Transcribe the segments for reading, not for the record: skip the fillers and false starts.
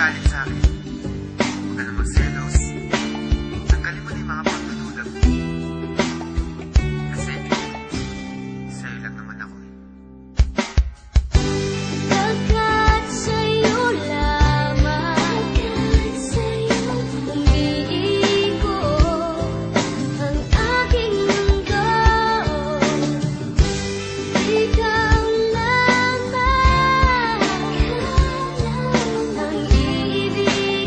galit sa akin. Huwag ka na magselos. Tanggalin mo na yung mga pagdududa mo. Kasi, sa'yo lang naman ako eh. Pagkat sa'yo lamang, umiigo ang aking mundo. Ikaw lamang ang iibigin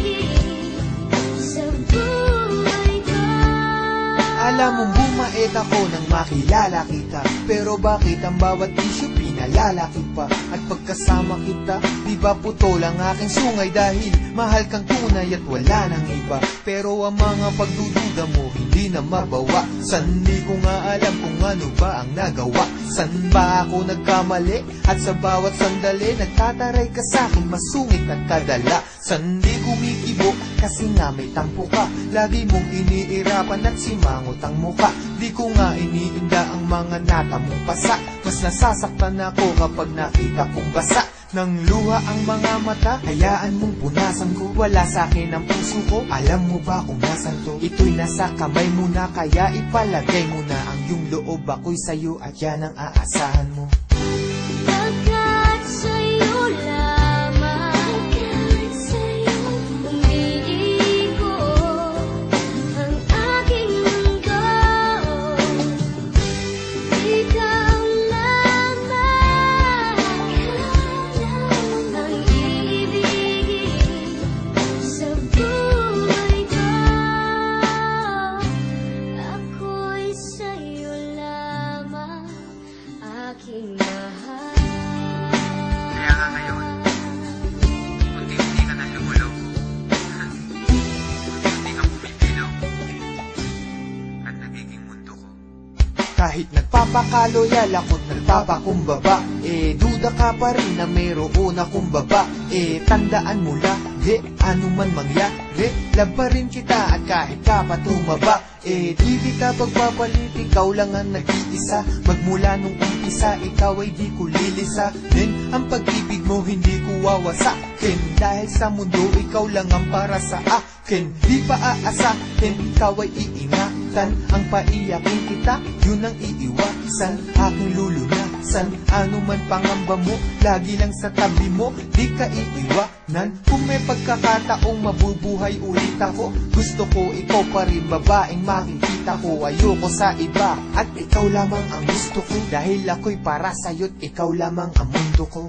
sa buhay ko. Alam mong bumait ako nang makilala kita, pero bakit ang bawat isyu pinalalaki pa? At pagkasama kita, di ba putol ang aking sungay? Dahil mahal kang tunay at wala nang iba. Pero ang mga pagdududa mo hindi na mabawa. San di ko nga alam kung ano ba ang nagawa. San ba ako nagkamali? At sa bawat sandali nagtataray ka sa'kin, masungit at kadala. San di kumikibo kasi nga may tampo ka. Lagi mong iniirapan at simangot ang muka. Di ko nga iniinda ang mga natamong pasa. Mas nasasaktan ako kapag nakita kong basa ng luha ang mga mata. Hayaan mong punasan ko, wala sa'kin ang puso ko. Alam mo ba kung nasan to? Ito'y nasa kamay mo na, kaya ipalagay mo na ang iyong loob. Ako'y sa'yo at yan ang aasahan mo. Pagkat sa'yo lamang, umiigo ang aking mundo. Ikaw lamang ang iibigin sa buhay ko. Ako'y sa'yo lamang, aking mahal. Kaya nga ngayon, unti-unti ka na lumulog. Unti-unti ka pumipilaw. At nagiging mundo ko. Kahit nagpapakaloyal ako't nagpapakumbaba, duda ka pa rin na mayroon akong baba. Tandaan mo lagi, ano man mangyari, love pa rin kita at kahit ka pa tumaba. Di kita pagpapalit, ikaw lang ang nag-iisa. Magmula nung umpisa, ikaw ay di ko lilisanin. Ang pag-ibig mo hindi ko wawasakin, dahil sa mundo ikaw lang ang para sa akin. Di pa aasahin, ikaw ay iingatan. Ang paiyakin kita, yun ang iiwasan. Aking lulunasan, ano man pangamba mo, lagi lang sa tabi mo, di ka iiwanan. Kung may pagkakataong mabubuhay ulit ako, gusto ko ikaw pa rin, babaeng makikita ko. Ayoko sa iba, at ikaw lamang ang gusto ko, dahil ako'y para sa'yo't ikaw lamang ang mundo ko.